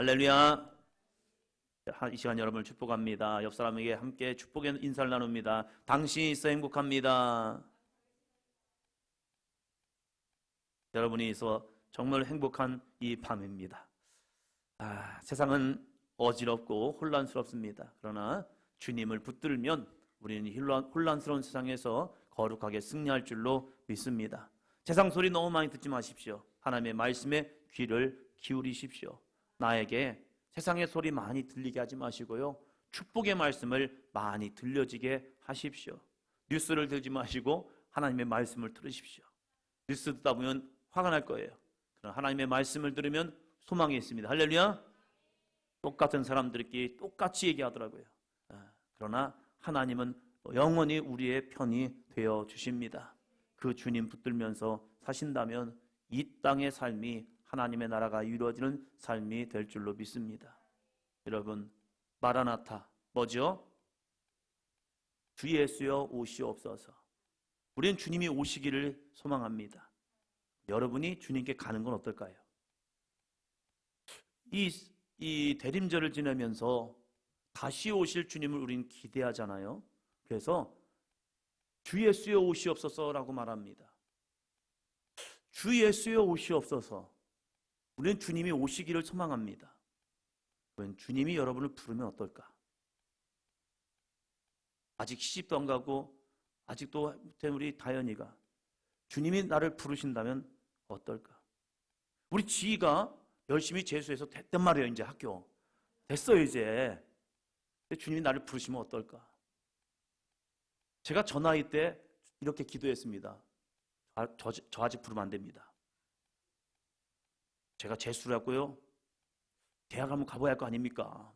할렐루야. 이 시간 여러분을 축복합니다. 옆 사람에게 함께 축복의 인사를 나눕니다. 당신이 있어 행복합니다. 여러분이 있어 정말 행복한 이 밤입니다. 세상은 어지럽고 혼란스럽습니다. 그러나 주님을 붙들면 우리는 혼란스러운 세상에서 거룩하게 승리할 줄로 믿습니다. 세상 소리 너무 많이 듣지 마십시오. 하나님의 말씀에 귀를 기울이십시오. 나에게 세상의 소리 많이 들리게 하지 마시고요, 축복의 말씀을 많이 들려지게 하십시오. 뉴스를 들지 마시고 하나님의 말씀을 들으십시오. 뉴스 듣다 보면 화가 날 거예요. 그러나 하나님의 말씀을 들으면 소망이 있습니다. 할렐루야. 똑같은 사람들끼리 똑같이 얘기하더라고요. 그러나 하나님은 영원히 우리의 편이 되어 주십니다. 그 주님 붙들면서 사신다면 이 땅의 삶이 하나님의 나라가 이루어지는 삶이 될 줄로 믿습니다. 여러분, 마라나타 뭐죠? 주 예수여 오시옵소서. 우리는 주님이 오시기를 소망합니다. 여러분이 주님께 가는 건 어떨까요? 이 대림절을 지내면서 다시 오실 주님을 우리는 기대하잖아요. 그래서 주 예수여 오시옵소서라고 말합니다. 주 예수여 오시옵소서. 우리는 주님이 오시기를 소망합니다. 그럼 주님이 여러분을 부르면 어떨까? 아직 시집도 안 가고 아직도 우리 다현이가 주님이 나를 부르신다면 어떨까? 우리 지희가 열심히 재수해서 됐단 말이에요. 이제 학교 됐어요 이제. 주님이 나를 부르시면 어떨까? 제가 저 나이 때 이렇게 기도했습니다. 저 아직 부르면 안 됩니다. 제가 재수를 했고요, 대학 한번 가봐야 할 거 아닙니까?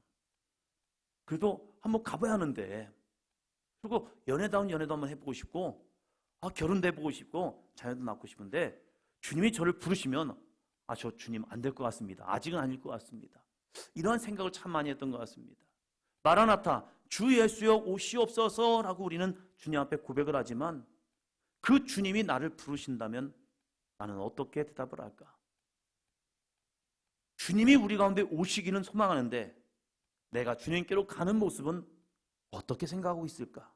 그래도 한번 가봐야 하는데, 그리고 연애다운 연애도 한번 해보고 싶고, 결혼도 해보고 싶고, 자녀도 낳고 싶은데, 주님이 저를 부르시면 저 주님 안 될 것 같습니다. 아직은 아닐 것 같습니다. 이러한 생각을 참 많이 했던 것 같습니다. 마라나타, 주 예수여 오시옵소서라고 우리는 주님 앞에 고백을 하지만, 그 주님이 나를 부르신다면 나는 어떻게 대답을 할까? 주님이 우리 가운데 오시기는 소망하는데 내가 주님께로 가는 모습은 어떻게 생각하고 있을까?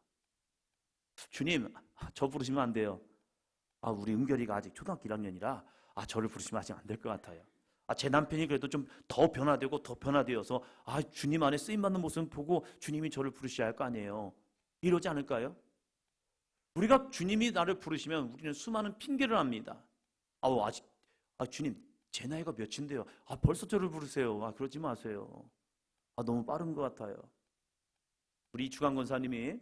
주님, 저 부르시면 안 돼요. 우리 은결이가 아직 초등학교 1학년이라 저를 부르시면 아직 안 될 것 같아요. 제 남편이 그래도 좀 더 변화되고 더 변화되어서 주님 안에 쓰임받는 모습을 보고 주님이 저를 부르셔야 할 거 아니에요. 이러지 않을까요? 우리가 주님이 나를 부르시면 우리는 수많은 핑계를 합니다. 주님, 제 나이가 몇인데요. 벌써 저를 부르세요. 그러지 마세요. 너무 빠른 것 같아요. 우리 주강 권사님이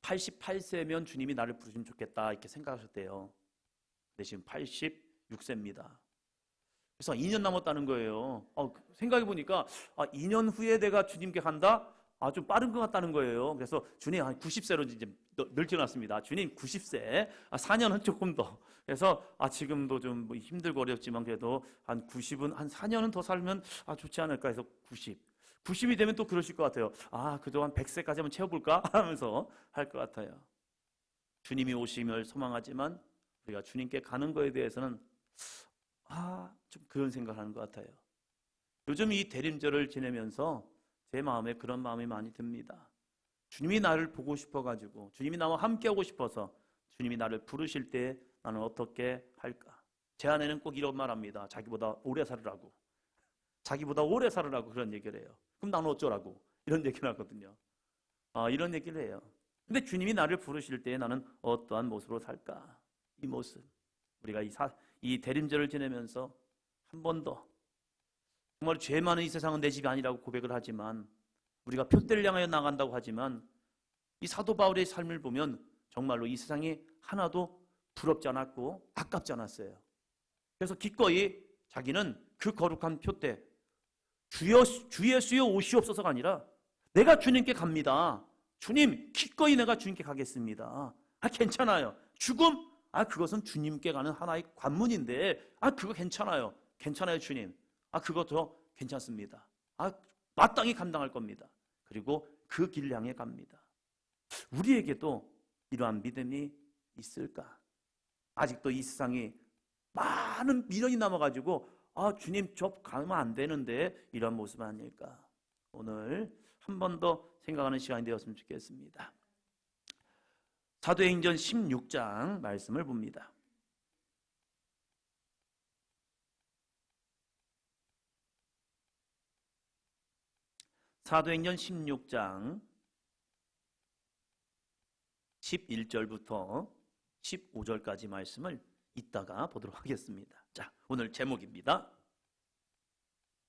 88세면 주님이 나를 부르시면 좋겠다 이렇게 생각하셨대요. 근데 지금 86세입니다. 그래서 2년 남았다는 거예요. 생각해 보니까 2년 후에 내가 주님께 간다? 좀 빠른 것 같다는 거예요. 그래서 주님 90세로 이제 늙어놨습니다. 주님 90세, 4년은 조금 더. 그래서 지금도 좀 힘들고 어렵지만 그래도 한 90은 한 4년은 더 살면 좋지 않을까 해서 90이 되면 또 그러실 것 같아요. 그동안 100세까지 한번 채워볼까 하면서 할 것 같아요. 주님이 오심을 소망하지만 우리가 주님께 가는 거에 대해서는 좀 그런 생각을 하는 것 같아요. 요즘 이 대림절을 지내면서 제 마음에 그런 마음이 많이 듭니다. 주님이 나를 보고 싶어가지고, 주님이 나와 함께하고 싶어서 주님이 나를 부르실 때 나는 어떻게 할까? 제 아내는 꼭 이런 말 합니다. 자기보다 오래 살으라고. 자기보다 오래 살으라고 그런 얘기를 해요. 그럼 나는 어쩌라고? 이런 얘기를 하거든요. 이런 얘기를 해요. 근데 주님이 나를 부르실 때 나는 어떠한 모습으로 살까? 이 모습. 우리가 이 대림절을 지내면서 한 번 더 정말 죄 많은 이 세상은 내 집이 아니라고 고백을 하지만, 우리가 표대를 향하여 나간다고 하지만, 이 사도 바울의 삶을 보면 정말로 이 세상이 하나도 부럽지 않았고 아깝지 않았어요. 그래서 기꺼이 자기는 그 거룩한 표대, 주 예수여 오시옵소서가 아니라 내가 주님께 갑니다. 주님, 기꺼이 내가 주님께 가겠습니다. 괜찮아요. 죽음? 그것은 주님께 가는 하나의 관문인데 그거 괜찮아요. 괜찮아요 주님. 그것도 괜찮습니다. 마땅히 감당할 겁니다. 그리고 그 길 향해 갑니다. 우리에게도 이러한 믿음이 있을까? 아직도 이 세상이 많은 미련이 남아가지고 주님 저 가면 안 되는데 이런 모습 아닐까. 오늘 한 번 더 생각하는 시간이 되었으면 좋겠습니다. 사도행전 16장 말씀을 봅니다. 사도행전 16장 11절부터 15절까지 말씀을 이따가 보도록 하겠습니다. 자, 오늘 제목입니다.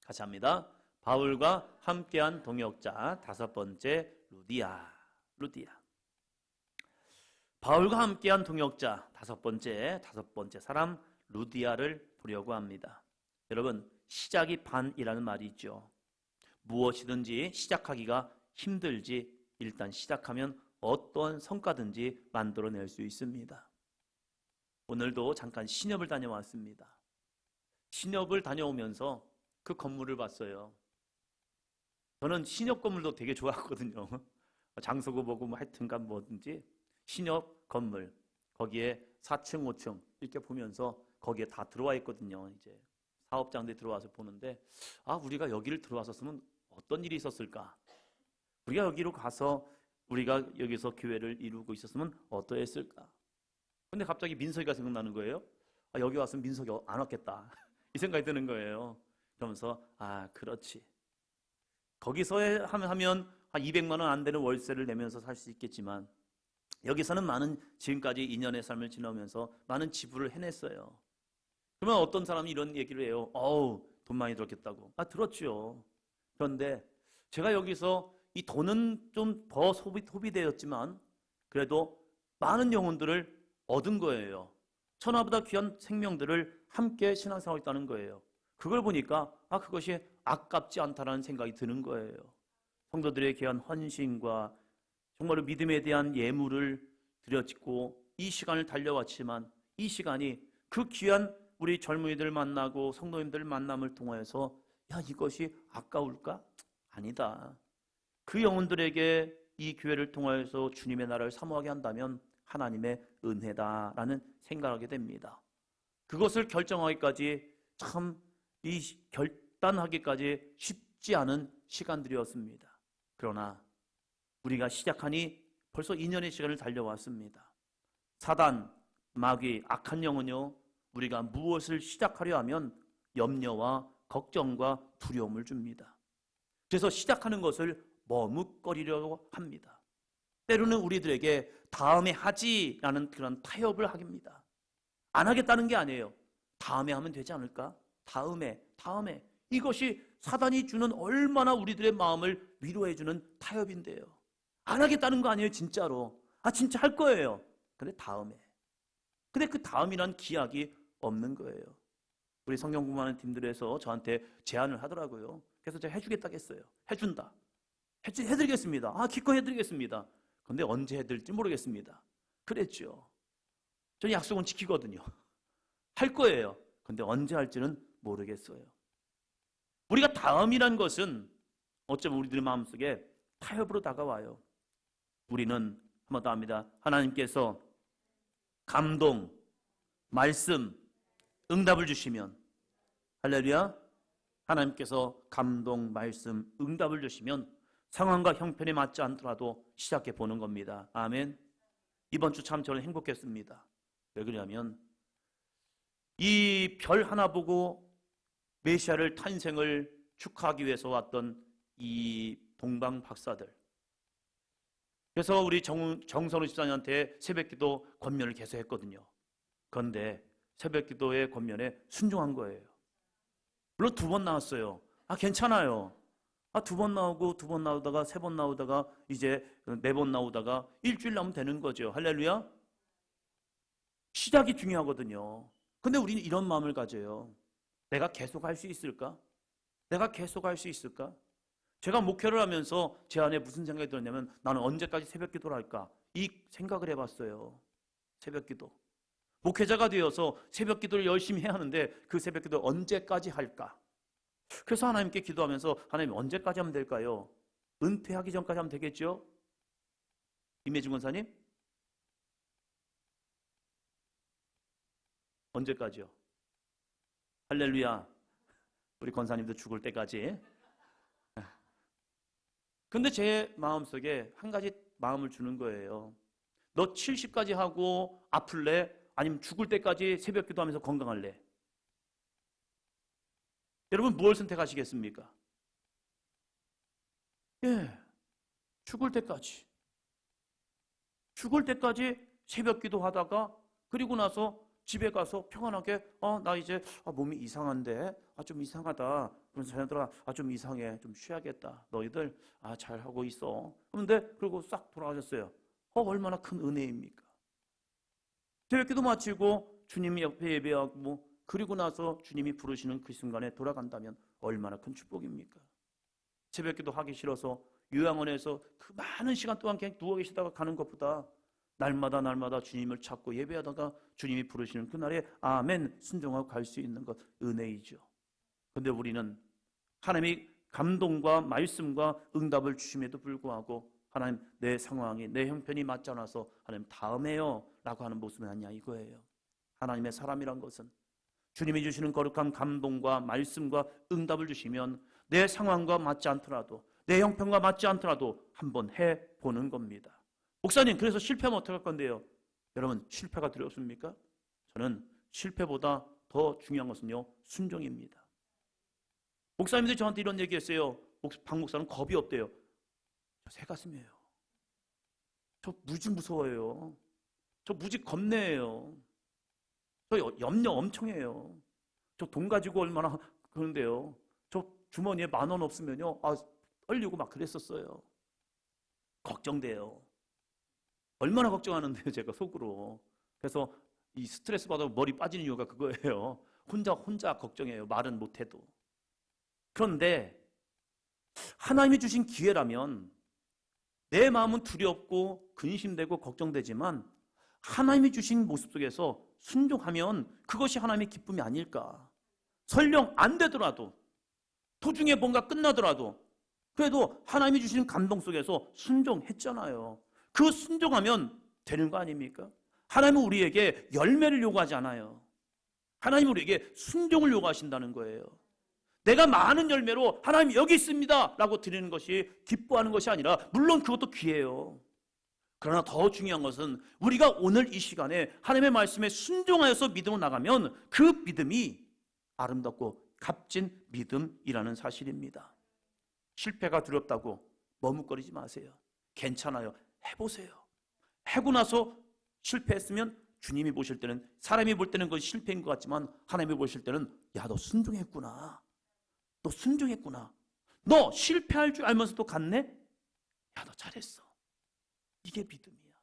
같이 합니다. 바울과 함께한 동역자 다섯 번째 루디아. 바울과 함께한 동역자 다섯 번째 사람 루디아를 보려고 합니다. 여러분, 시작이 반이라는 말이 있죠. 무엇이든지 시작하기가 힘들지 일단 시작하면 어떠한 성과든지 만들어낼 수 있습니다. 오늘도 잠깐 신협을 다녀왔습니다. 신협을 다녀오면서 그 건물을 봤어요. 저는 신협 건물도 되게 좋아하거든요. 장소고 뭐고 뭐 하여튼간 뭐든지 신협 건물 거기에 4층 5층 이렇게 보면서 거기에 다 들어와 있거든요. 이제 사업장들이 들어와서 보는데 우리가 여기를 들어왔었으면 어떤 일이 있었을까? 우리가 여기로 가서 우리가 여기서 교회를 이루고 있었으면 어떠했을까? 근데 갑자기 민석이가 생각나는 거예요. 여기 왔으면 민석이 안 왔겠다. 이 생각이 드는 거예요. 그러면서 그렇지. 거기서 하면 한 200만 원 안 되는 월세를 내면서 살 수 있겠지만 여기서는 많은 지금까지 2년의 삶을 지나면서 많은 지불을 해냈어요. 그러면 어떤 사람이 이런 얘기를 해요. 돈 많이 들었겠다고. 들었죠. 그런데 제가 여기서 이 돈은 좀 더 소비되었지만 그래도 많은 영혼들을 얻은 거예요. 천하보다 귀한 생명들을 함께 신앙생활을 했다는 거예요. 그걸 보니까 그것이 아깝지 않다라는 생각이 드는 거예요. 성도들의 귀한 헌신과 정말로 믿음에 대한 예물을 드려지고 이 시간을 달려왔지만 이 시간이 그 귀한 우리 젊은이들 만나고 성도님들 만남을 통해서 이것이 아까울까? 아니다. 그 영혼들에게 이 교회를 통해서 주님의 나라를 사모하게 한다면 하나님의 은혜다라는 생각을 하게 됩니다. 그것을 결정하기까지 참 이 결단하기까지 쉽지 않은 시간들이었습니다. 그러나 우리가 시작하니 벌써 2년의 시간을 달려왔습니다. 사단, 마귀, 악한 영은요, 우리가 무엇을 시작하려 하면 염려와 걱정과 두려움을 줍니다. 그래서 시작하는 것을 머뭇거리려고 합니다. 때로는 우리들에게 다음에 하지라는 그런 타협을 합니다. 안 하겠다는 게 아니에요. 다음에 하면 되지 않을까? 다음에. 이것이 사단이 주는 얼마나 우리들의 마음을 위로해주는 타협인데요. 안 하겠다는 거 아니에요, 진짜로. 진짜 할 거예요. 근데 다음에. 근데 그 다음이란 기약이 없는 거예요. 우리 성경 공부하는 팀들에서 저한테 제안을 하더라고요. 그래서 제가 해주겠다고 했어요. 해준다. 해드리겠습니다. 기꺼이 해드리겠습니다. 근데 언제 해드릴지 모르겠습니다. 그랬죠. 저는 약속은 지키거든요. 할 거예요. 근데 언제 할지는 모르겠어요. 우리가 다음이란 것은 어쩌면 우리들의 마음속에 타협으로 다가와요. 우리는 한 번 더 합니다. 하나님께서 감동, 말씀, 응답을 주시면 할렐루야. 하나님께서 감동, 말씀, 응답을 주시면 상황과 형편에 맞지 않더라도 시작해 보는 겁니다. 아멘. 이번 주 참 저는 행복했습니다. 왜 그러냐면 이 별 하나 보고 메시아를 탄생을 축하하기 위해서 왔던 이 동방 박사들. 그래서 우리 정선우 집사님한테 새벽기도 권면을 계속 했거든요. 그런데 새벽기도의 권면에 순종한 거예요. 물론 2번 나왔어요. 괜찮아요. 2번 나오고 2번 나오다가 3번 나오다가 이제 4번 나오다가 일주일 나오면 되는 거죠. 할렐루야. 시작이 중요하거든요. 근데 우리는 이런 마음을 가져요. 내가 계속 할 수 있을까? 내가 계속 할 수 있을까? 제가 목회를 하면서 제 안에 무슨 생각이 들었냐면 나는 언제까지 새벽 기도를 할까? 이 생각을 해봤어요. 새벽 기도. 목회자가 되어서 새벽 기도를 열심히 해야 하는데 그 새벽 기도 언제까지 할까? 그래서 하나님께 기도하면서 하나님 언제까지 하면 될까요? 은퇴하기 전까지 하면 되겠죠? 임혜중 권사님? 언제까지요? 할렐루야. 우리 권사님도 죽을 때까지. 근데 제 마음속에 한 가지 마음을 주는 거예요. 너 70까지 하고 아플래? 아니면 죽을 때까지 새벽 기도하면서 건강할래? 여러분 무엇을 선택하시겠습니까? 예, 죽을 때까지. 죽을 때까지 새벽 기도하다가 그리고 나서 집에 가서 평안하게 나 이제 몸이 이상한데 좀 이상하다. 그럼 자녀들아 좀 이상해. 좀 쉬어야겠다. 너희들 잘하고 있어. 그런데 그리고 싹 돌아가셨어요. 얼마나 큰 은혜입니까? 새벽 기도 마치고 주님 옆에 예배하고 그리고 나서 주님이 부르시는 그 순간에 돌아간다면 얼마나 큰 축복입니까? 새벽 기도 하기 싫어서 요양원에서 그 많은 시간 동안 그냥 누워 계시다가 가는 것보다 날마다 주님을 찾고 예배하다가 주님이 부르시는 그날에 아멘 순종하고 갈 수 있는 것 은혜이죠. 그런데 우리는 하나님이 감동과 말씀과 응답을 주심에도 불구하고 하나님 내 상황이 내 형편이 맞지 않아서 하나님 다음에요 라고 하는 모습은 아니냐 이거예요. 하나님의 사람이란 것은 주님이 주시는 거룩한 감동과 말씀과 응답을 주시면 내 상황과 맞지 않더라도 내 형편과 맞지 않더라도 한번 해보는 겁니다. 목사님 그래서 실패하면 어떡할 건데요? 여러분 실패가 두렵습니까? 저는 실패보다 더 중요한 것은요 순종입니다. 목사님들이 저한테 이런 얘기했어요. 박 목사는 겁이 없대요. 저 새가슴이에요. 저 무지 무서워요. 저 무지 겁내요. 저 염려 엄청 해요. 저 돈 가지고 얼마나 그런데요. 저 주머니에 10,000원 없으면요 떨리고 막 그랬었어요. 걱정돼요. 얼마나 걱정하는데요 제가 속으로. 그래서 이 스트레스 받아 머리 빠지는 이유가 그거예요. 혼자 걱정해요. 말은 못해도. 그런데 하나님이 주신 기회라면 내 마음은 두렵고 근심되고 걱정되지만 하나님이 주신 모습 속에서 순종하면 그것이 하나님의 기쁨이 아닐까. 설령 안 되더라도 도중에 뭔가 끝나더라도 그래도 하나님이 주시는 감동 속에서 순종했잖아요. 그 순종하면 되는 거 아닙니까? 하나님은 우리에게 열매를 요구하지 않아요. 하나님은 우리에게 순종을 요구하신다는 거예요. 내가 많은 열매로 하나님 여기 있습니다 라고 드리는 것이 기뻐하는 것이 아니라 물론 그것도 귀해요. 그러나 더 중요한 것은 우리가 오늘 이 시간에 하나님의 말씀에 순종하여서 믿음으로 나가면 그 믿음이 아름답고 값진 믿음이라는 사실입니다. 실패가 두렵다고 머뭇거리지 마세요. 괜찮아요. 해보세요. 하고 나서 실패했으면 주님이 보실 때는 사람이 볼 때는 그건 실패인 것 같지만 하나님이 보실 때는 야, 너 순종했구나. 너 순종했구나. 너 실패할 줄 알면서도 갔네? 야, 너 잘했어. 이게 믿음이야.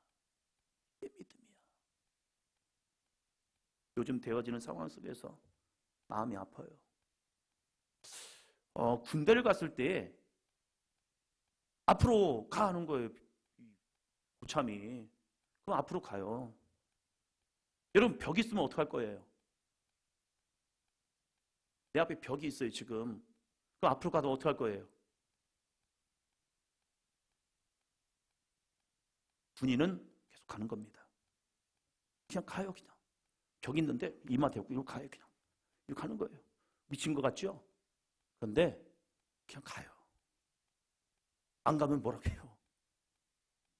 이게 믿음이야. 요즘 되어지는 상황 속에서 마음이 아파요. 군대를 갔을 때 앞으로 가 하는 거예요. 고참이. 그럼 앞으로 가요. 여러분 벽이 있으면 어떡할 거예요? 내 앞에 벽이 있어요 지금. 그럼 앞으로 가도 어떡할 거예요? 군인은 계속 가는 겁니다. 그냥 가요 그냥. 벽이 있는데 이마 대고 이거 가요 그냥. 이거 가는 거예요. 미친 것 같죠? 그런데 그냥 가요. 안 가면 뭐라고 해요?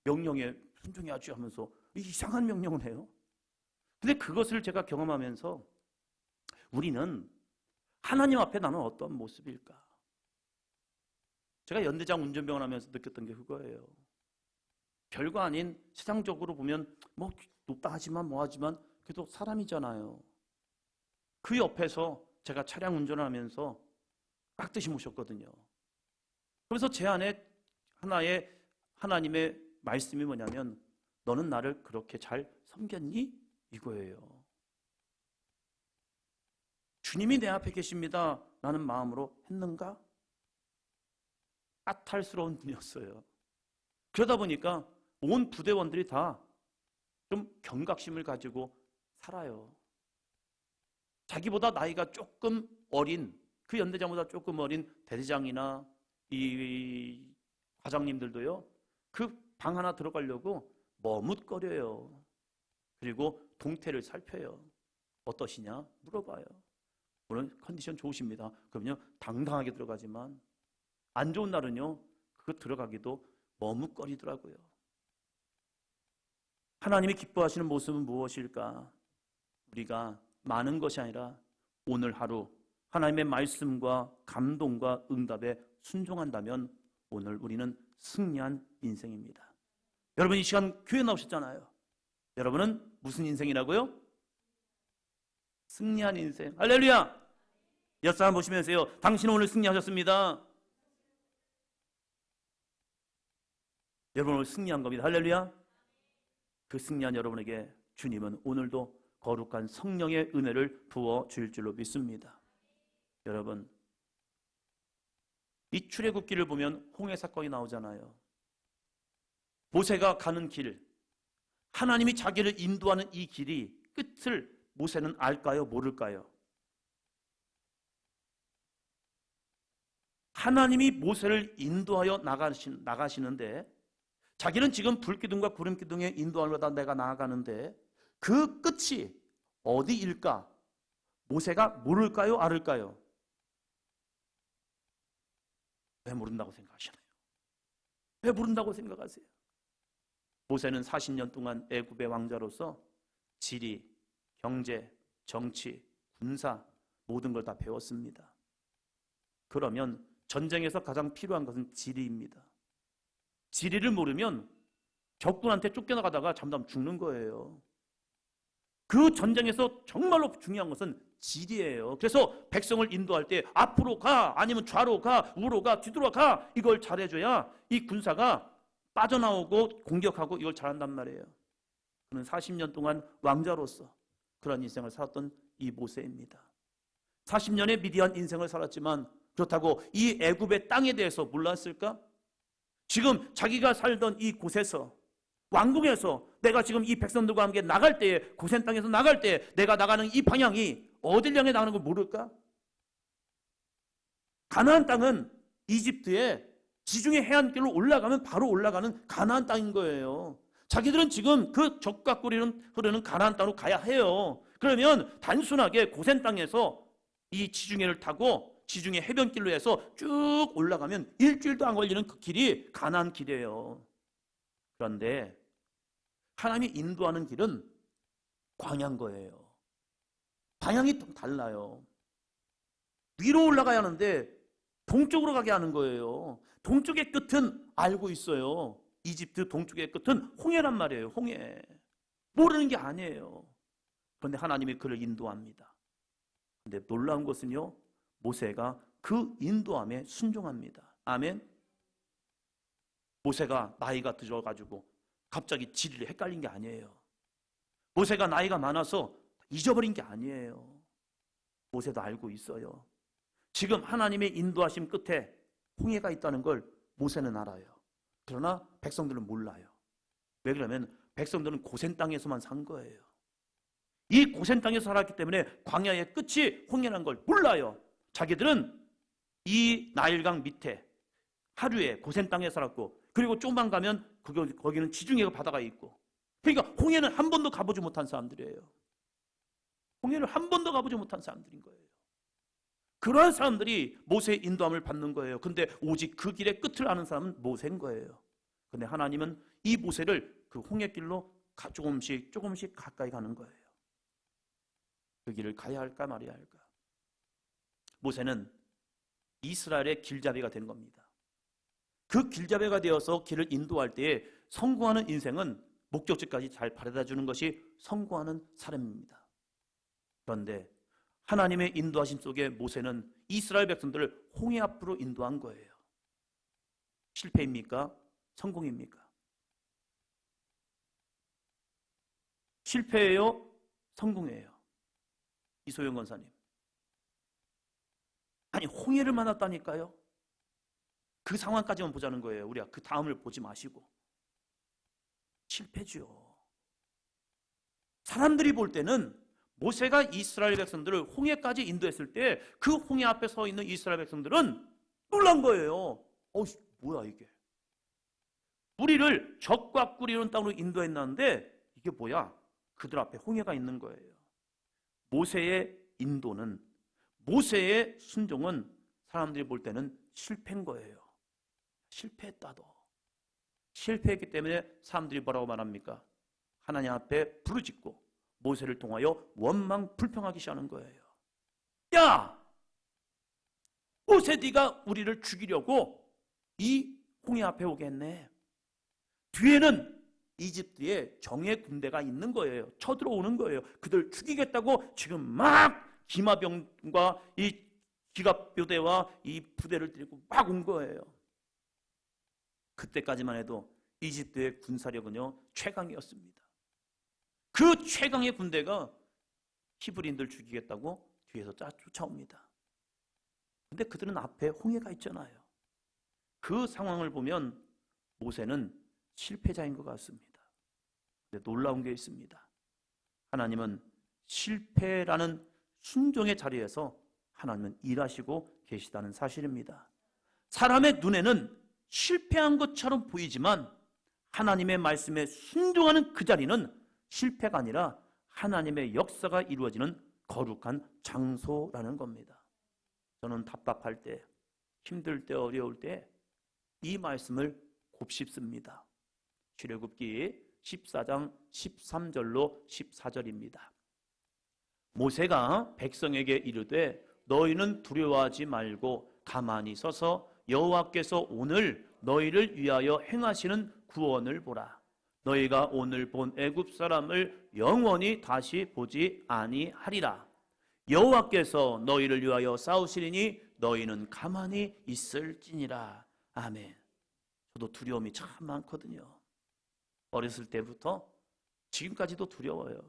명령에 순종해야지 하면서 이상한 명령을 해요. 근데 그것을 제가 경험하면서 우리는 하나님 앞에 나는 어떤 모습일까? 제가 연대장 운전병을 하면서 느꼈던 게 그거예요. 별거 아닌 세상적으로 보면 뭐 높다 하지만 뭐 하지만 그래도 사람이잖아요. 그 옆에서 제가 차량 운전을 하면서 깍듯이 모셨거든요. 그래서 제 안에 하나의 하나님의 말씀이 뭐냐면 너는 나를 그렇게 잘 섬겼니? 이거예요. 주님이 내 앞에 계십니다 라는 마음으로 했는가? 까탈스러운 분이었어요. 그러다 보니까 온 부대원들이 다 좀 경각심을 가지고 살아요. 자기보다 나이가 조금 어린 그 연대장보다 조금 어린 대대장이나 이 과장님들도요. 그 방 하나 들어가려고 머뭇거려요. 그리고 동태를 살펴요. 어떠시냐? 물어봐요. 오늘 컨디션 좋으십니다. 그럼요, 당당하게 들어가지만 안 좋은 날은요, 그거 들어가기도 머뭇거리더라고요. 하나님이 기뻐하시는 모습은 무엇일까? 우리가 많은 것이 아니라 오늘 하루 하나님의 말씀과 감동과 응답에 순종한다면 오늘 우리는 승리한 인생입니다. 여러분, 이 시간 교회 나오셨잖아요. 여러분은 무슨 인생이라고요? 승리한 인생. 할렐루야! 옆 사람 보시면서요, 당신은 오늘 승리하셨습니다. 여러분 오늘 승리한 겁니다. 할렐루야! 그 승리한 여러분에게 주님은 오늘도 거룩한 성령의 은혜를 부어 주실 줄로 믿습니다. 여러분, 이 출애굽기를 보면 홍해 사건이 나오잖아요. 모세가 가는 길, 하나님이 자기를 인도하는 이 길이 끝을 모세는 알까요? 모를까요? 하나님이 모세를 인도하여 나가시는데 자기는 지금 불기둥과 구름기둥에 인도하려다 내가 나아가는데 그 끝이 어디일까? 모세가 모를까요? 알을까요? 왜 모른다고 생각하시나요? 왜 모른다고 생각하세요? 모세는 40년 동안 애굽의 왕자로서 지리, 경제, 정치, 군사 모든 걸 다 배웠습니다. 그러면 전쟁에서 가장 필요한 것은 지리입니다. 지리를 모르면 적군한테 쫓겨나가다가 잠깐 죽는 거예요. 그 전쟁에서 정말로 중요한 것은 지리예요. 그래서 백성을 인도할 때 앞으로 가, 아니면 좌로 가, 우로 가, 뒤로 가, 이걸 잘해줘야 이 군사가 빠져나오고 공격하고 이걸 잘한단 말이에요. 그는 40년 동안 왕자로서 그런 인생을 살았던 이 모세입니다. 40년의 미디안 인생을 살았지만 그렇다고 이 애굽의 땅에 대해서 몰랐을까? 지금 자기가 살던 이 곳에서, 왕궁에서 내가 지금 이 백성들과 함께 나갈 때에, 고센 땅에서 나갈 때 내가 나가는 이 방향이 어딜 향해 나가는 걸 모를까? 가나안 땅은 이집트의 지중해 해안길로 올라가면 바로 올라가는 가나안 땅인 거예요. 자기들은 지금 그 적과 꿀이 흐르는 가나안 땅으로 가야 해요. 그러면 단순하게 고센 땅에서 이 지중해를 타고 지중해 해변길로 해서 쭉 올라가면 일주일도 안 걸리는 그 길이 가나안 길이에요. 그런데 하나님이 인도하는 길은 광야인 거예요. 방향이 좀 달라요. 위로 올라가야 하는데 동쪽으로 가게 하는 거예요. 동쪽의 끝은 알고 있어요. 이집트 동쪽의 끝은 홍해란 말이에요. 홍해. 모르는 게 아니에요. 그런데 하나님이 그를 인도합니다. 그런데 놀라운 것은요, 모세가 그 인도함에 순종합니다. 아멘. 모세가 나이가 들어가지고 갑자기 지리를 헷갈린 게 아니에요. 모세가 나이가 많아서 잊어버린 게 아니에요. 모세도 알고 있어요. 지금 하나님의 인도하심 끝에 홍해가 있다는 걸 모세는 알아요. 그러나 백성들은 몰라요. 왜 그러면 백성들은 고센 땅에서만 산 거예요. 이 고센 땅에서 살았기 때문에 광야의 끝이 홍해라는 걸 몰라요. 자기들은 이 나일강 밑에 하루에 고센 땅에 살았고, 그리고 조금만 가면 거기는 지중해 바다가 있고, 그러니까 홍해는 한 번도 가보지 못한 사람들이에요. 홍해를 한 번도 가보지 못한 사람들인 거예요. 그러한 사람들이 모세의 인도함을 받는 거예요. 근데 오직 그 길의 끝을 아는 사람은 모세인 거예요. 근데 하나님은 이 모세를 그 홍해길로 조금씩 가까이 가는 거예요. 그 길을 가야 할까 말아야 할까? 모세는 이스라엘의 길잡이가 된 겁니다. 그 길잡이가 되어서 길을 인도할 때에 성공하는 인생은 목적지까지 잘 바래다 주는 것이 성공하는 사람입니다. 그런데 하나님의 인도하심 속에 모세는 이스라엘 백성들을 홍해 앞으로 인도한 거예요. 실패입니까? 성공입니까? 실패예요? 성공이에요? 이소영 권사님, 아니 홍해를 만났다니까요. 그 상황까지만 보자는 거예요. 우리가 그 다음을 보지 마시고. 실패죠. 사람들이 볼 때는 모세가 이스라엘 백성들을 홍해까지 인도했을 때 그 홍해 앞에 서 있는 이스라엘 백성들은 놀란 거예요. 뭐야 이게. 우리를 적과 꿀이 이런 땅으로 인도했는데 이게 뭐야. 그들 앞에 홍해가 있는 거예요. 모세의 인도는 모세의 순종은 사람들이 볼 때는 실패인 거예요. 실패했다도. 실패했기 때문에 사람들이 뭐라고 말합니까? 하나님 앞에 부르짖고 모세를 통하여 원망 불평하기 시작하는 거예요. 야! 모세 네가 우리를 죽이려고 이 홍해 앞에 오게 했네. 뒤에는 이집트에 정예 군대가 있는 거예요. 쳐들어오는 거예요. 그들 죽이겠다고 지금 막 기마병과 이 기갑교대와 이 부대를 들고 막 온 거예요. 그때까지만 해도 이집트의 군사력은요 최강이었습니다. 그 최강의 군대가 히브리인들 죽이겠다고 뒤에서 쫓아옵니다. 근데 그들은 앞에 홍해가 있잖아요. 그 상황을 보면 모세는 실패자인 것 같습니다. 근데 놀라운 게 있습니다. 하나님은 실패라는 순종의 자리에서 하나님은 일하시고 계시다는 사실입니다. 사람의 눈에는 실패한 것처럼 보이지만 하나님의 말씀에 순종하는 그 자리는 실패가 아니라 하나님의 역사가 이루어지는 거룩한 장소라는 겁니다. 저는 답답할 때, 힘들 때, 어려울 때 이 말씀을 곱씹습니다. 출애굽기 14장 13절로 14절입니다. 모세가 백성에게 이르되 너희는 두려워하지 말고 가만히 서서 여호와께서 오늘 너희를 위하여 행하시는 구원을 보라. 너희가 오늘 본 애굽 사람을 영원히 다시 보지 아니하리라. 여호와께서 너희를 위하여 싸우시리니 너희는 가만히 있을지니라. 아멘. 저도 두려움이 참 많거든요. 어렸을 때부터 지금까지도 두려워요.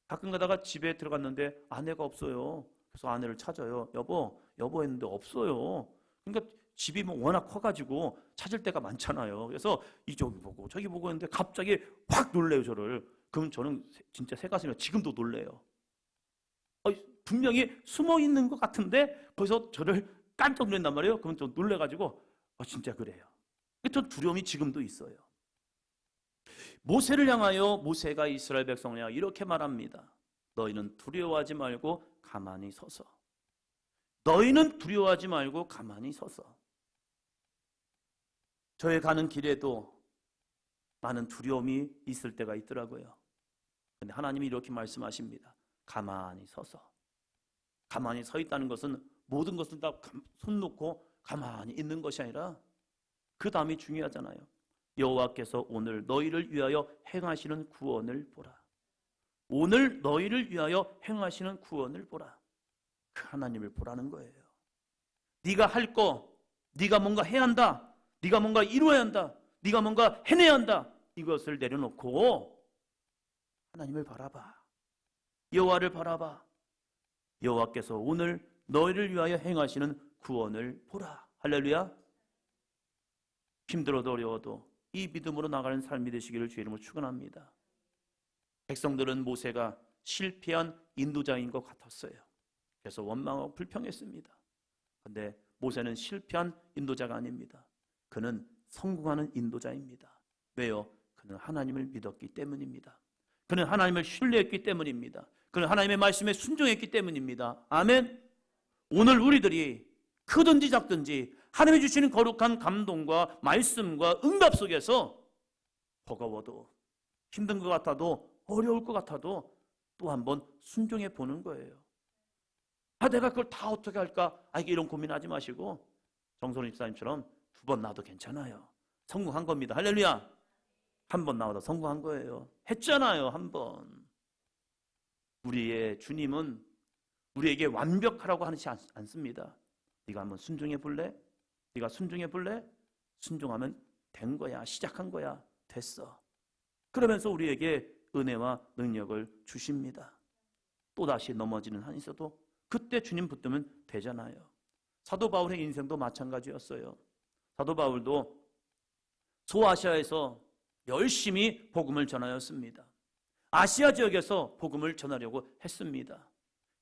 가끔 가다가 집에 들어갔는데 아내가 없어요. 그래서 아내를 찾아요. 여보 했는데 없어요. 그러니까 집이 뭐 워낙 커가지고 찾을 때가 많잖아요. 그래서 이쪽 보고 저기 보고 했는데 갑자기 확 놀래요, 저를. 그럼 저는 진짜 새가슴이 지금도 놀래요. 분명히 숨어 있는 것 같은데 거기서 저를 깜짝 놀란단 말이에요. 그럼 좀 놀래가지고 진짜 그래요. 저 두려움이 지금도 있어요. 모세를 향하여 모세가 이스라엘 백성을 향하여 이렇게 말합니다. 너희는 두려워하지 말고 가만히 서서. 너희는 두려워하지 말고 가만히 서서. 저의 가는 길에도 많은 두려움이 있을 때가 있더라고요. 근데 하나님이 이렇게 말씀하십니다. 가만히 서서. 가만히 서 있다는 것은 모든 것을 다 손 놓고 가만히 있는 것이 아니라 그 다음이 중요하잖아요. 여호와께서 오늘 너희를 위하여 행하시는 구원을 보라. 오늘 너희를 위하여 행하시는 구원을 보라. 그 하나님을 보라는 거예요. 네가 할 거, 네가 뭔가 해야 한다. 네가 뭔가 이루어야 한다. 네가 뭔가 해내야 한다. 이것을 내려놓고 하나님을 바라봐. 여호와를 바라봐. 여호와께서 오늘 너희를 위하여 행하시는 구원을 보라. 할렐루야. 힘들어도 어려워도 이 믿음으로 나가는 삶이 되시기를 주의 이름으로 축원합니다. 백성들은 모세가 실패한 인도자인 것 같았어요. 그래서 원망하고 불평했습니다. 그런데 모세는 실패한 인도자가 아닙니다. 그는 성공하는 인도자입니다. 왜요? 그는 하나님을 믿었기 때문입니다. 그는 하나님을 신뢰했기 때문입니다. 그는 하나님의 말씀에 순종했기 때문입니다. 아멘. 오늘 우리들이 크든지 작든지 하나님이 주시는 거룩한 감동과 말씀과 응답 속에서 버거워도 힘든 것 같아도 어려울 것 같아도 또 한번 순종해 보는 거예요. 내가 그걸 다 어떻게 할까? 이런 고민하지 마시고 정선우 집사님처럼 2번 나와도 괜찮아요. 성공한 겁니다. 할렐루야. 1번 나와도 성공한 거예요. 했잖아요. 1번. 우리의 주님은 우리에게 완벽하라고 하지 않습니다. 네가 한번 순종해 볼래? 네가 순종해 볼래? 순종하면 된 거야. 시작한 거야. 됐어. 그러면서 우리에게 은혜와 능력을 주십니다. 또다시 넘어지는 한이 있어도 그때 주님 붙들면 되잖아요. 사도 바울의 인생도 마찬가지였어요. 사도 바울도 소아시아에서 열심히 복음을 전하였습니다. 아시아 지역에서 복음을 전하려고 했습니다.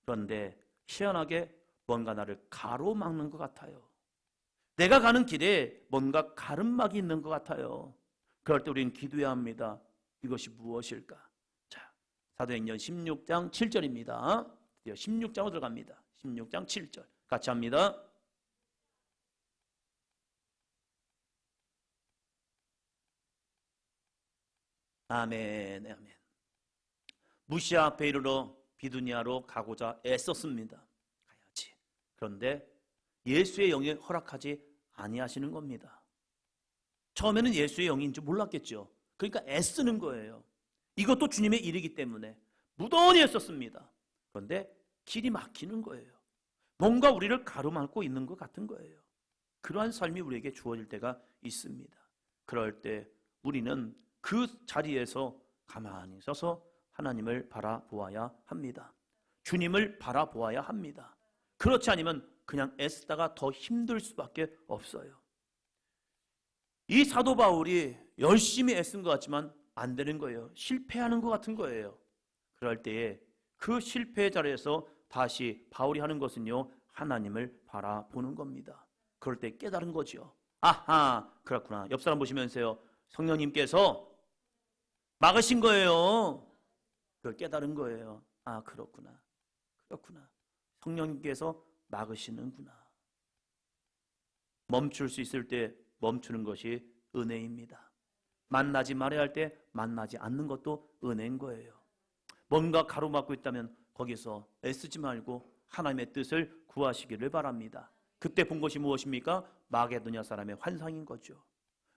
그런데 희한하게 뭔가 나를 가로막는 것 같아요. 내가 가는 길에 뭔가 가름막이 있는 것 같아요. 그럴 때 우리는 기도해야 합니다. 이것이 무엇일까? 자, 사도행전 16장 7절입니다. 16장으로 들어갑니다. 16장 7절 같이 합니다. 아멘, 아멘. 무시아 앞에 이르러 비두니아로 가고자 애썼습니다. 가야지. 그런데 예수의 영이 허락하지 아니하시는 겁니다. 처음에는 예수의 영인 줄 몰랐겠죠. 그러니까 애쓰는 거예요. 이것도 주님의 일이기 때문에 무던히 애썼습니다. 그런데 길이 막히는 거예요. 뭔가 우리를 가로막고 있는 것 같은 거예요. 그러한 삶이 우리에게 주어질 때가 있습니다. 그럴 때 우리는 그 자리에서 가만히 서서 하나님을 바라보아야 합니다. 주님을 바라보아야 합니다. 그렇지 않으면 그냥 애쓰다가 더 힘들 수밖에 없어요. 이 사도 바울이 열심히 애쓴 것 같지만 안 되는 거예요. 실패하는 것 같은 거예요. 그럴 때에 그 실패의 자리에서 다시 바울이 하는 것은요, 하나님을 바라보는 겁니다. 그럴 때 깨달은 거죠. 아하, 그렇구나. 옆 사람 보시면서요, 성령님께서 막으신 거예요. 그걸 깨달은 거예요. 아, 그렇구나. 그렇구나. 성령님께서 막으시는구나. 멈출 수 있을 때 멈추는 것이 은혜입니다. 만나지 말아야 할 때 만나지 않는 것도 은혜인 거예요. 뭔가 가로막고 있다면 거기서 애쓰지 말고 하나님의 뜻을 구하시기를 바랍니다. 그때 본 것이 무엇입니까? 마게도냐 사람의 환상인 거죠.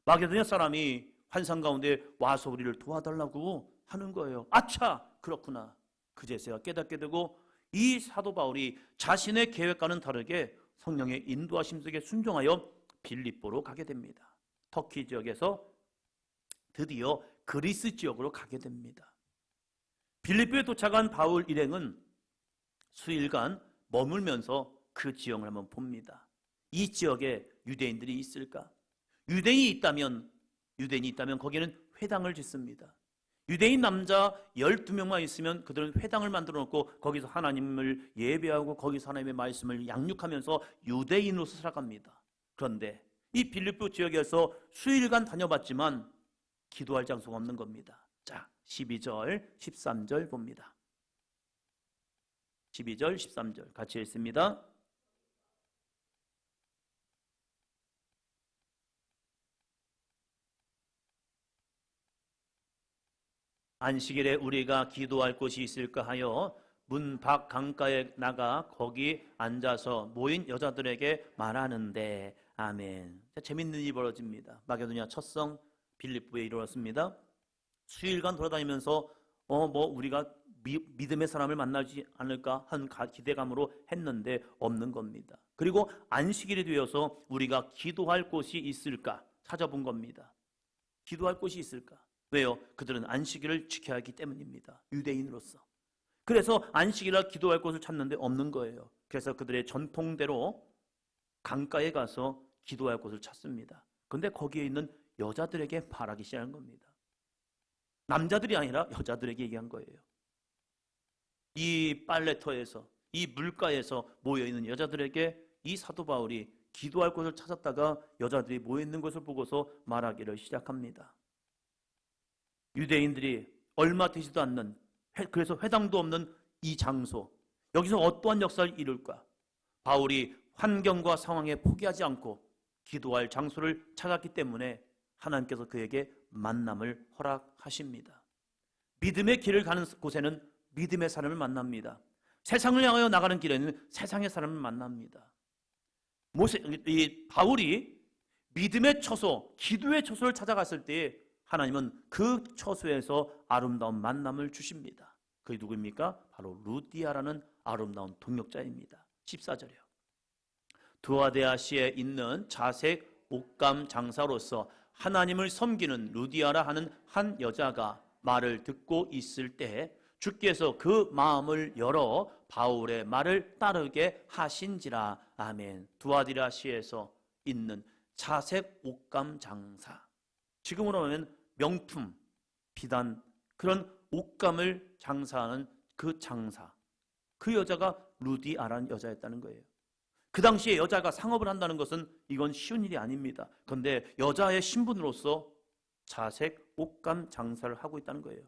마게도냐 사람이 환상 가운데 와서 우리를 도와달라고 하는 거예요. 아차! 그렇구나. 그제서야 깨닫게 되고 이 사도 바울이 자신의 계획과는 다르게 성령의 인도하심 속에 순종하여 빌립보로 가게 됩니다. 터키 지역에서 드디어 그리스 지역으로 가게 됩니다. 빌립보에 도착한 바울 일행은 수일간 머물면서 그 지형을 한번 봅니다. 이 지역에 유대인들이 있을까? 유대인이 있다면 거기에는 회당을 짓습니다. 유대인 남자 12명만 있으면 그들은 회당을 만들어 놓고 거기서 하나님을 예배하고 거기서 하나님의 말씀을 양육하면서 유대인으로서 살아갑니다. 그런데 이 빌립보 지역에서 수일간 다녀봤지만 기도할 장소가 없는 겁니다. 자, 12절, 13절 봅니다. 12절, 13절 같이 읽습니다. 안식일에 우리가 기도할 곳이 있을까 하여 문 밖 강가에 나가 거기 앉아서 모인 여자들에게 말하는데 아멘. 재밌는 일이 벌어집니다. 마게도냐 첫성 빌립보에 이르렀습니다. 수일간 돌아다니면서 우리가 믿음의 사람을 만나지 않을까 한 기대감으로 했는데 없는 겁니다. 그리고 안식일이 되어서 우리가 기도할 곳이 있을까 찾아본 겁니다. 기도할 곳이 있을까? 왜요? 그들은 안식일을 지켜야 하기 때문입니다. 유대인으로서. 그래서 안식일날 기도할 곳을 찾는데 없는 거예요. 그래서 그들의 전통대로 강가에 가서 기도할 곳을 찾습니다. 그런데 거기에 있는 여자들에게 말하기 시작한 겁니다. 남자들이 아니라 여자들에게 얘기한 거예요. 이 빨래터에서 이 물가에서 모여있는 여자들에게 이 사도 바울이 기도할 곳을 찾았다가 여자들이 모여있는 것을 보고서 말하기를 시작합니다. 유대인들이 얼마 되지도 않는 그래서 회당도 없는 이 장소 여기서 어떠한 역사를 이룰까? 바울이 환경과 상황에 포기하지 않고 기도할 장소를 찾았기 때문에 하나님께서 그에게 만남을 허락하십니다. 믿음의 길을 가는 곳에는 믿음의 사람을 만납니다. 세상을 향하여 나가는 길에는 세상의 사람을 만납니다. 바울이 믿음의 처소, 기도의 처소를 찾아갔을 때 하나님은 그 처소에서 아름다운 만남을 주십니다. 그게 누구입니까? 바로 루디아라는 아름다운 동역자입니다. 14절이요. 두아데아시에 있는 자색 옷감 장사로서 하나님을 섬기는 루디아라 하는 한 여자가 말을 듣고 있을 때 주께서 그 마음을 열어 바울의 말을 따르게 하신지라. 아멘. 두아디라시에서 있는 자색 옷감 장사. 지금으로 하면 명품, 비단 그런 옷감을 장사하는 그 장사. 그 여자가 루디아라는 여자였다는 거예요. 그 당시에 여자가 상업을 한다는 것은 이건 쉬운 일이 아닙니다. 그런데 여자의 신분으로서 자색 옷감 장사를 하고 있다는 거예요.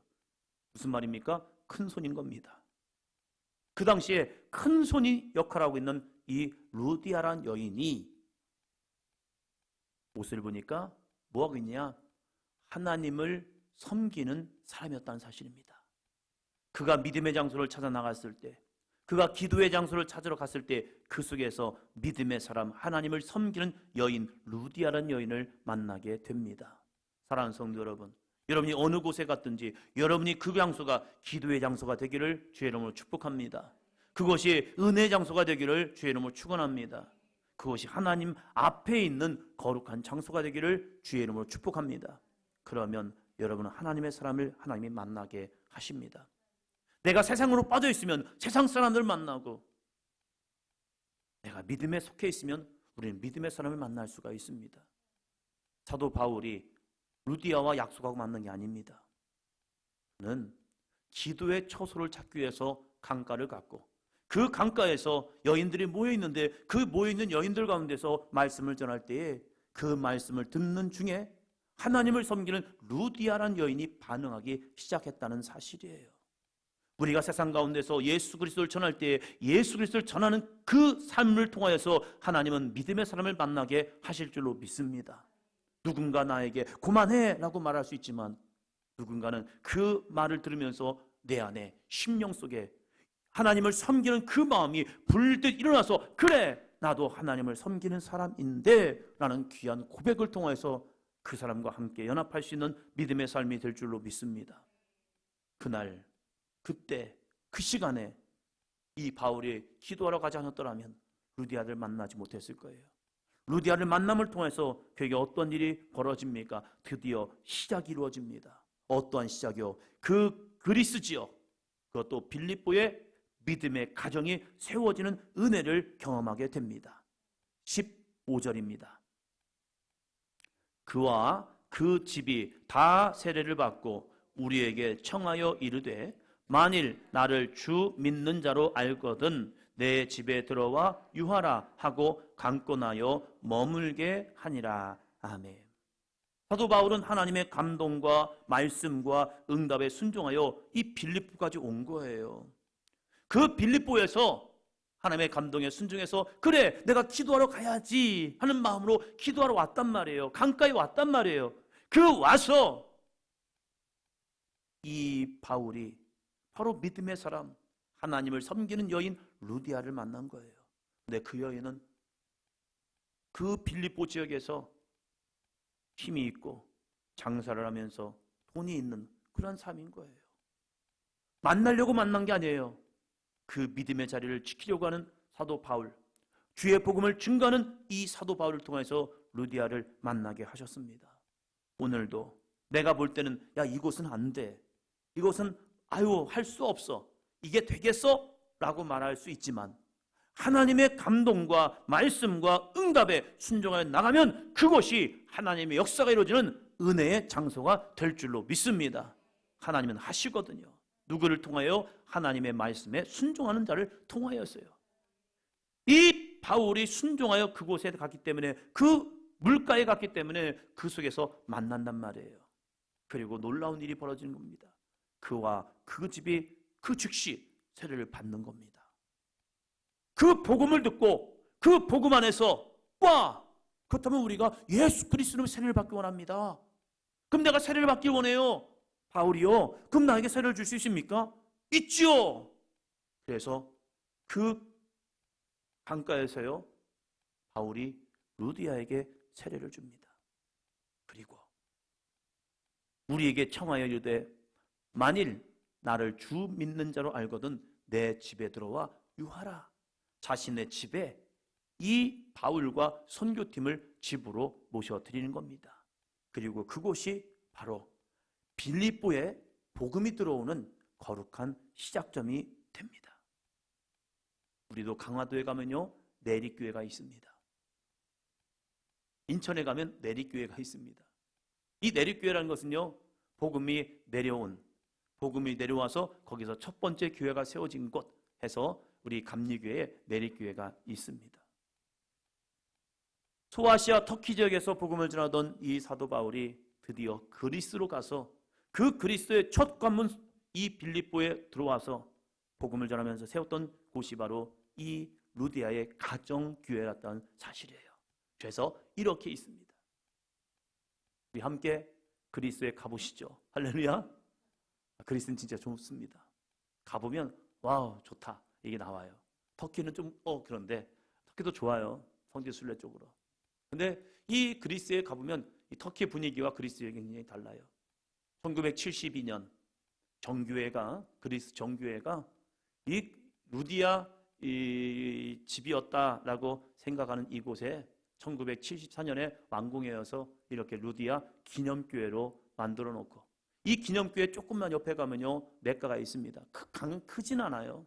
무슨 말입니까? 큰 손인 겁니다. 그 당시에 큰 손이 역할하고 있는 이 루디아란 여인이 옷을 보니까 뭐하고 있냐? 하나님을 섬기는 사람이었다는 사실입니다. 그가 믿음의 장소를 찾아 나갔을 때, 그가 기도의 장소를 찾으러 갔을 때 그 속에서 믿음의 사람, 하나님을 섬기는 여인 루디아라는 여인을 만나게 됩니다. 사랑하는 성도 여러분, 여러분이 어느 곳에 갔든지 여러분이 그 장소가 기도의 장소가 되기를 주의 이름으로 축복합니다. 그것이 은혜의 장소가 되기를 주의 이름으로 축원합니다. 그것이 하나님 앞에 있는 거룩한 장소가 되기를 주의 이름으로 축복합니다. 그러면 여러분은 하나님의 사람을 하나님이 만나게 하십니다. 내가 세상으로 빠져 있으면 세상 사람들 만나고, 내가 믿음에 속해 있으면 우리는 믿음의 사람을 만날 수가 있습니다. 사도 바울이 루디아와 약속하고 만난 게 아닙니다. 그는 기도의 처소를 찾기 위해서 강가를 갔고, 그 강가에서 여인들이 모여 있는데 그 모여 있는 여인들 가운데서 말씀을 전할 때에 그 말씀을 듣는 중에 하나님을 섬기는 루디아란 여인이 반응하기 시작했다는 사실이에요. 우리가 세상 가운데서 예수 그리스도를 전할 때 예수 그리스도를 전하는 그 삶을 통하여서 하나님은 믿음의 사람을 만나게 하실 줄로 믿습니다. 누군가 나에게 그만해 라고 말할 수 있지만, 누군가는 그 말을 들으면서 내 안에 심령 속에 하나님을 섬기는 그 마음이 불듯 일어나서, 그래 나도 하나님을 섬기는 사람인데 라는 귀한 고백을 통해서 그 사람과 함께 연합할 수 있는 믿음의 삶이 될 줄로 믿습니다. 그날, 그때, 그 시간에 이 바울이 기도하러 가지 않았더라면 루디아를 만나지 못했을 거예요. 루디아를 만남을 통해서 그에게 어떤 일이 벌어집니까? 드디어 시작이 이루어집니다. 어떠한 시작이요? 그 그리스 지역, 그것도 빌립보의 믿음의 가정이 세워지는 은혜를 경험하게 됩니다. 15절입니다. 그와 그 집이 다 세례를 받고 우리에게 청하여 이르되, 만일 나를 주 믿는 자로 알거든 내 집에 들어와 유하라 하고 강권하여 머물게 하니라. 아멘. 사도 바울은 하나님의 감동과 말씀과 응답에 순종하여 이 빌립보까지 온 거예요. 그 빌립보에서 하나님의 감동에 순종해서, 그래 내가 기도하러 가야지 하는 마음으로 기도하러 왔단 말이에요. 강가에 왔단 말이에요. 그 와서 이 바울이 바로 믿음의 사람, 하나님을 섬기는 여인 루디아를 만난 거예요. 근데 그 여인은 그 빌립보 지역에서 힘이 있고 장사를 하면서 돈이 있는 그런 삶인 거예요. 만나려고 만난 게 아니에요. 그 믿음의 자리를 지키려고 하는 사도 바울, 주의 복음을 증거하는 이 사도 바울을 통해서 루디아를 만나게 하셨습니다. 오늘도 내가 볼 때는 야 이곳은 안 돼, 이곳은 아유 할 수 없어, 이게 되겠어? 라고 말할 수 있지만, 하나님의 감동과 말씀과 응답에 순종하여 나가면 그것이 하나님의 역사가 이루어지는 은혜의 장소가 될 줄로 믿습니다. 하나님은 하시거든요. 누구를 통하여? 하나님의 말씀에 순종하는 자를 통하여서요. 이 바울이 순종하여 그곳에 갔기 때문에, 그 물가에 갔기 때문에 그 속에서 만난단 말이에요. 그리고 놀라운 일이 벌어지는 겁니다. 그와 그 집이 그 즉시 세례를 받는 겁니다. 그 복음을 듣고 그 복음 안에서 와, 그렇다면 우리가 예수 그리스도의 세례를 받기 원합니다. 그럼 내가 세례를 받기 원해요. 바울이요, 그럼 나에게 세례를 줄 수 있습니까? 있지요. 그래서 그 강가에서요 바울이 루디아에게 세례를 줍니다. 그리고 우리에게 청하여 이르되, 만일 나를 주 믿는 자로 알거든 내 집에 들어와 유하라. 자신의 집에 이 바울과 선교팀을 집으로 모셔드리는 겁니다. 그리고 그곳이 바로 빌립보에 복음이 들어오는 거룩한 시작점이 됩니다. 우리도 강화도에 가면요 내리교회가 있습니다. 인천에 가면 내리교회가 있습니다. 이 내리교회라는 것은요 복음이 내려와서 거기서 첫 번째 교회가 세워진 곳 해서 우리 감리교회에 내리교회가 있습니다. 소아시아 터키 지역에서 복음을 전하던 이 사도 바울이 드디어 그리스로 가서 그 그리스도의 첫 관문 이 빌립보에 들어와서 복음을 전하면서 세웠던 곳이 바로 이 루디아의 가정교회였던 사실이에요. 그래서 이렇게 있습니다. 우리 함께 그리스에 가보시죠. 할렐루야. 그리스는 진짜 좋습니다. 가보면 와우 좋다 이게 나와요. 터키는 좀 그런데 터키도 좋아요. 성지순례 쪽으로. 근데 이 그리스에 가보면 이 터키 분위기와 그리스의 굉장히 달라요. 1972년 정교회가 그리스 정교회가 이 루디아 이 집이었다라고 생각하는 이곳에 1974년에 완공하여서 이렇게 루디아 기념교회로 만들어 놓고 이 기념교회 조금만 옆에 가면요 냇가가 있습니다. 크진 않아요.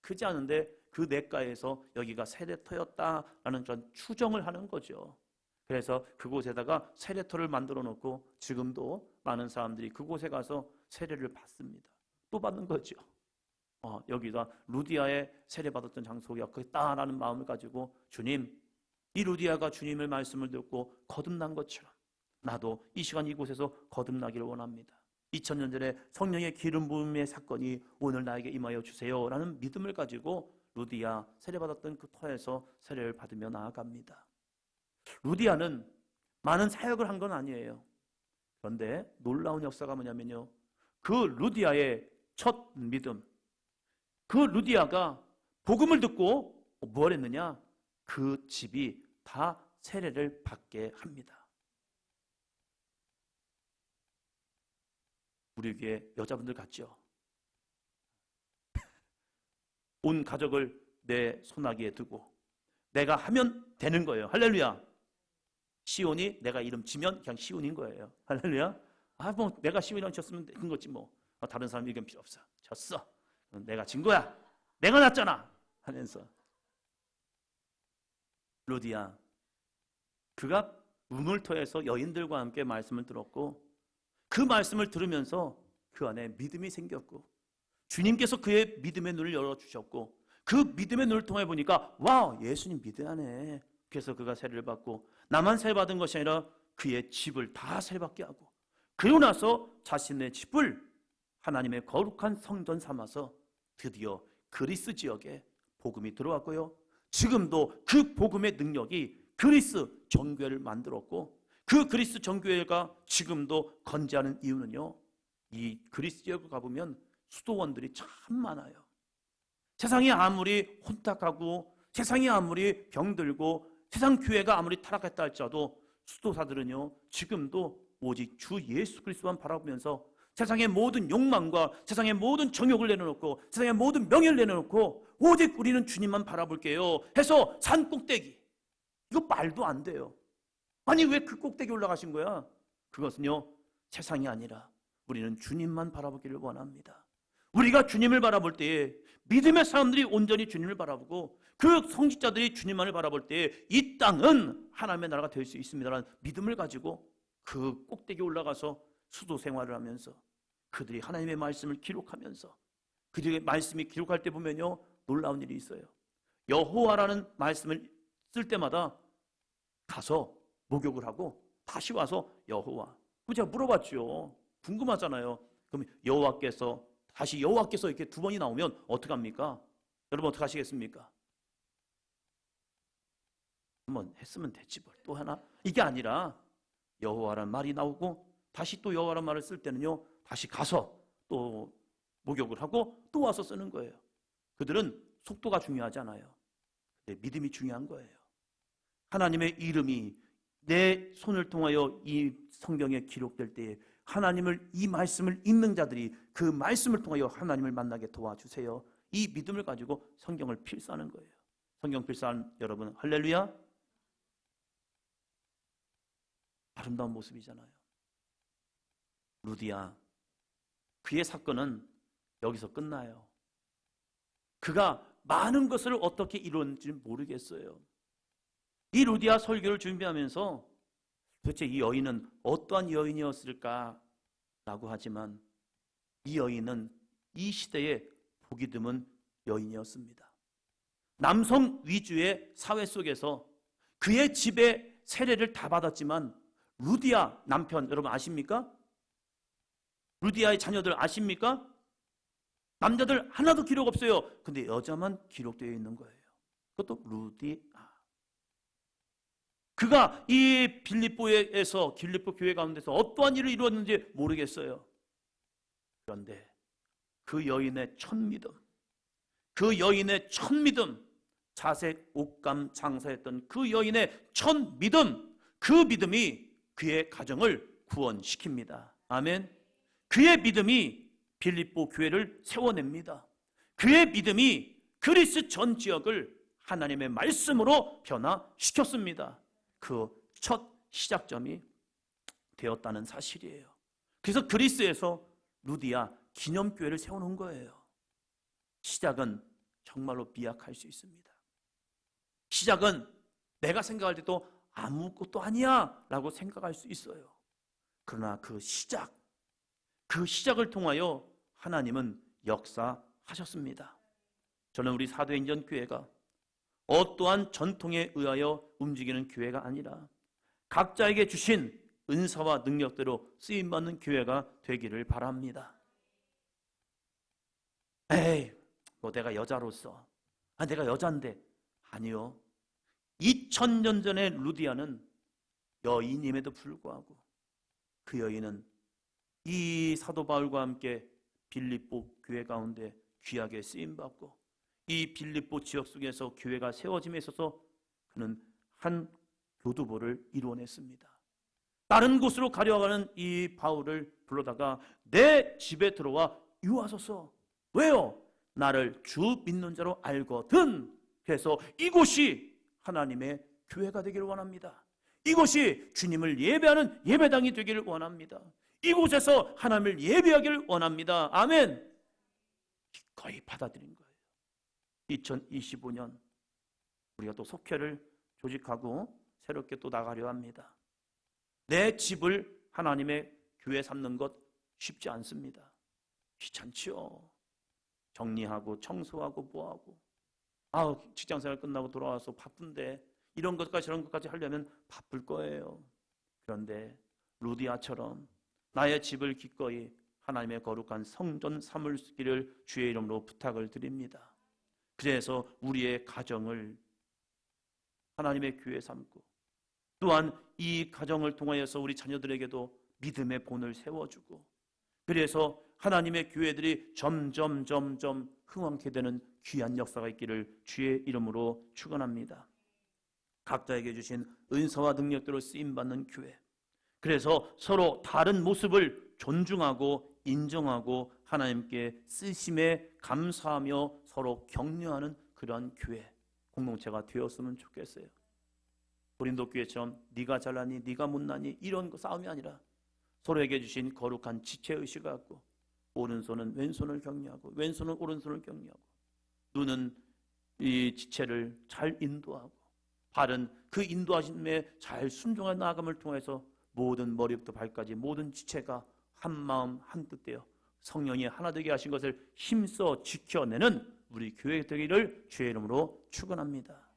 크지 않은데 그 냇가에서 여기가 세례터였다라는 그런 추정을 하는 거죠. 그래서 그곳에다가 세례터를 만들어 놓고 지금도 많은 사람들이 그곳에 가서 세례를 받습니다. 또 받는 거죠. 여기가 루디아에 세례받았던 장소였겠다라는 마음을 가지고 주님, 이 루디아가 주님의 말씀을 듣고 거듭난 것처럼 나도 이 시간 이곳에서 거듭나기를 원합니다. 2000년 전에 성령의 기름 부음의 사건이 오늘 나에게 임하여 주세요라는 믿음을 가지고 루디아 세례받았던 그 터에서 세례를 받으며 나아갑니다. 루디아는 많은 사역을 한 건 아니에요. 그런데 놀라운 역사가 뭐냐면요, 그 루디아의 첫 믿음, 그 루디아가 복음을 듣고 뭘 했느냐, 그 집이 다 세례를 받게 합니다. 우리 교회 여자분들 같죠? 온 가족을 내 손아귀에 두고 내가 하면 되는 거예요. 할렐루야. 시온이 내가 이름 지면 그냥 시온인 거예요. 할렐루야. 뭐 내가 시온이랑 쳤으면 된 거지 뭐. 다른 사람 의견 필요 없어. 졌어. 내가 진 거야. 내가 났잖아. 하면서 루디아 그가 우물터에서 여인들과 함께 말씀을 들었고 그 말씀을 들으면서 그 안에 믿음이 생겼고 주님께서 그의 믿음의 눈을 열어주셨고 그 믿음의 눈을 통해 보니까 와 예수님 믿으네. 그래서 그가 세례를 받고 나만 세례받은 것이 아니라 그의 집을 다 세례받게 하고 그러고 나서 자신의 집을 하나님의 거룩한 성전 삼아서 드디어 그리스 지역에 복음이 들어왔고요. 지금도 그 복음의 능력이 그리스 정교회를 만들었고 그 그리스 정교회가 지금도 건재하는 이유는요, 이 그리스 지역에 가보면 수도원들이 참 많아요. 세상이 아무리 혼탁하고 세상이 아무리 병들고 세상 교회가 아무리 타락했다 할지라도 수도사들은요 지금도 오직 주 예수 그리스도만 바라보면서 세상의 모든 욕망과 세상의 모든 정욕을 내려놓고 세상의 모든 명예를 내려놓고 오직 우리는 주님만 바라볼게요 해서 산 꼭대기, 이거 말도 안 돼요. 아니 왜 그 꼭대기 올라가신 거야? 그것은요 세상이 아니라 우리는 주님만 바라보기를 원합니다. 우리가 주님을 바라볼 때에 믿음의 사람들이 온전히 주님을 바라보고 그 성직자들이 주님만을 바라볼 때에 이 땅은 하나님의 나라가 될 수 있습니다라는 믿음을 가지고 그 꼭대기에 올라가서 수도 생활을 하면서 그들이 하나님의 말씀을 기록하면서 그들의 말씀이 기록할 때 보면요 놀라운 일이 있어요. 여호와라는 말씀을 쓸 때마다 가서 목욕을 하고 다시 와서 여호와. 제가 물어봤죠. 궁금하잖아요. 그럼 다시 여호와께서 이렇게 두 번이 나오면 어떡합니까? 여러분 어떻게 하시겠습니까? 한번 했으면 됐지 뭘 또 하나? 이게 아니라 여호와라는 말이 나오고 다시 또 여호와라는 말을 쓸 때는요 다시 가서 또 목욕을 하고 또 와서 쓰는 거예요. 그들은 속도가 중요하지 않아요. 믿음이 중요한 거예요. 하나님의 이름이 내 손을 통하여 이 성경에 기록될 때에 하나님을 이 말씀을 읽는 자들이 그 말씀을 통하여 하나님을 만나게 도와주세요. 이 믿음을 가지고 성경을 필사하는 거예요. 성경 필사한 여러분 할렐루야. 아름다운 모습이잖아요. 루디아 그의 사건은 여기서 끝나요. 그가 많은 것을 어떻게 이루었는지 모르겠어요. 이 루디아 설교를 준비하면서 도대체 이 여인은 어떠한 여인이었을까라고 하지만 이 여인은 이 시대에 보기 드문 여인이었습니다. 남성 위주의 사회 속에서 그의 집에 세례를 다 받았지만 루디아 남편 여러분 아십니까? 루디아의 자녀들 아십니까? 남자들 하나도 기록 없어요. 근데 여자만 기록되어 있는 거예요. 그것도 루디아. 그가 이 빌립보에서 빌립보 교회 가운데서 어떠한 일을 이루었는지 모르겠어요. 그런데 그 여인의 첫 믿음, 그 여인의 첫 믿음, 자색 옷감 장사했던 그 여인의 첫 믿음, 그 믿음이 그의 가정을 구원시킵니다. 아멘. 그의 믿음이 빌립보 교회를 세워냅니다. 그의 믿음이 그리스 전 지역을 하나님의 말씀으로 변화시켰습니다. 그 첫 시작점이 되었다는 사실이에요. 그래서 그리스에서 루디아 기념교회를 세우는 거예요. 시작은 정말로 미약할 수 있습니다. 시작은 내가 생각할 때도 아무것도 아니야 라고 생각할 수 있어요. 그러나 그 시작을 통하여 하나님은 역사하셨습니다. 저는 우리 사도행전 교회가 어떠한 전통에 의하여 움직이는 교회가 아니라 각자에게 주신 은사와 능력대로 쓰임받는 교회가 되기를 바랍니다. 에이, 뭐 내가 여자로서, 내가 여잔데. 아니요. 2000년 전의 루디아는 여인임에도 불구하고 그 여인은 이 사도 바울과 함께 빌립보 교회 가운데 귀하게 쓰임받고 이 빌립보 지역 속에서 교회가 세워짐에 있어서 그는 한 교두보를 이루어냈습니다. 다른 곳으로 가려가는 이 바울을 불러다가 내 집에 들어와 유하소서. 왜요? 나를 주 믿는 자로 알거든. 그래서 이곳이 하나님의 교회가 되기를 원합니다. 이곳이 주님을 예배하는 예배당이 되기를 원합니다. 이곳에서 하나님을 예배하기를 원합니다. 아멘. 기꺼이 받아들인 거예요. 2025년 우리가 또 속회를 조직하고 새롭게 또 나가려 합니다. 내 집을 하나님의 교회 삼는 것 쉽지 않습니다. 귀찮지요. 정리하고 청소하고 뭐하고. 직장생활 끝나고 돌아와서 바쁜데 이런 것까지 저런 것까지 하려면 바쁠 거예요. 그런데 루디아처럼 나의 집을 기꺼이 하나님의 거룩한 성전 삼을기를 주의 이름으로 부탁을 드립니다. 그래서 우리의 가정을 하나님의 교회 삼고 또한 이 가정을 통하여서 우리 자녀들에게도 믿음의 본을 세워주고 그래서 하나님의 교회들이 점점 흥왕케 되는 귀한 역사가 있기를 주의 이름으로 축원합니다. 각자에게 주신 은사와 능력대로 쓰임받는 교회. 그래서 서로 다른 모습을 존중하고 인정하고 하나님께 쓰심에 감사하며 서로 격려하는 그러한 교회 공동체가 되었으면 좋겠어요. 고린도 교회처럼 네가 잘나니 네가 못나니 이런 싸움이 아니라 서로에게 주신 거룩한 지체의식을 갖고 오른손은 왼손을 격려하고 왼손은 오른손을 격려하고 눈은 이 지체를 잘 인도하고 발은 그 인도하심에 잘 순종해 나아감을 통해서 모든 머리부터 발까지 모든 지체가 한 마음 한 뜻 되어 성령이 하나 되게 하신 것을 힘써 지켜내는 우리 교회 되기를 주의 이름으로 축원합니다.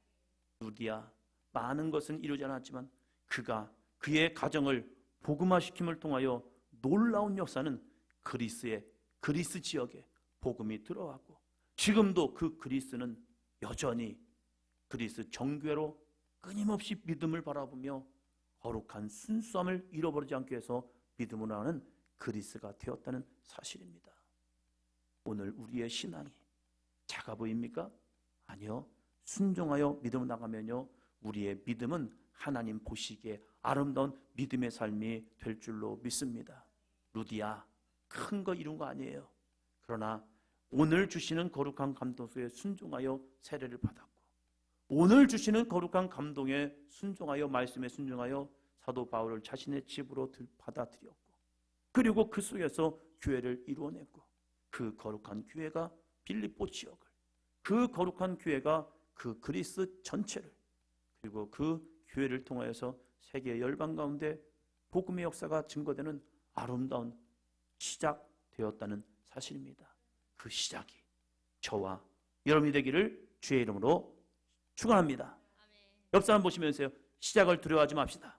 루디아 많은 것은 이루지 않았지만 그가 그의 가정을 복음화시킴을 통하여 놀라운 역사는 그리스 지역에 복음이 들어가고 지금도 그 그리스는 여전히 그리스 정교회로 끊임없이 믿음을 바라보며 거룩한 순수함을 잃어버리지 않기 위해서 믿음으로 하는 그리스가 되었다는 사실입니다. 오늘 우리의 신앙이 작아 보입니까? 아니요. 순종하여 믿음을 나가면요 우리의 믿음은 하나님 보시기에 아름다운 믿음의 삶이 될 줄로 믿습니다. 루디아 큰 거 이룬 거 아니에요. 그러나 오늘 주시는 거룩한 감동에 순종하여 세례를 받았고 오늘 주시는 거룩한 감동에 순종하여 말씀에 순종하여 사도 바울을 자신의 집으로 받아들였고 그리고 그 속에서 교회를 이루어냈고 그 거룩한 교회가 빌립보 지역을 그 거룩한 교회가 그 그리스 전체를 그리고 그 교회를 통하여서 세계 열방 가운데 복음의 역사가 증거되는 아름다운 시작되었다는 사실입니다. 그 시작이 저와 여러분이 되기를 주의 이름으로 축원합니다. 옆 사람 보시면서요. 시작을 두려워하지 맙시다.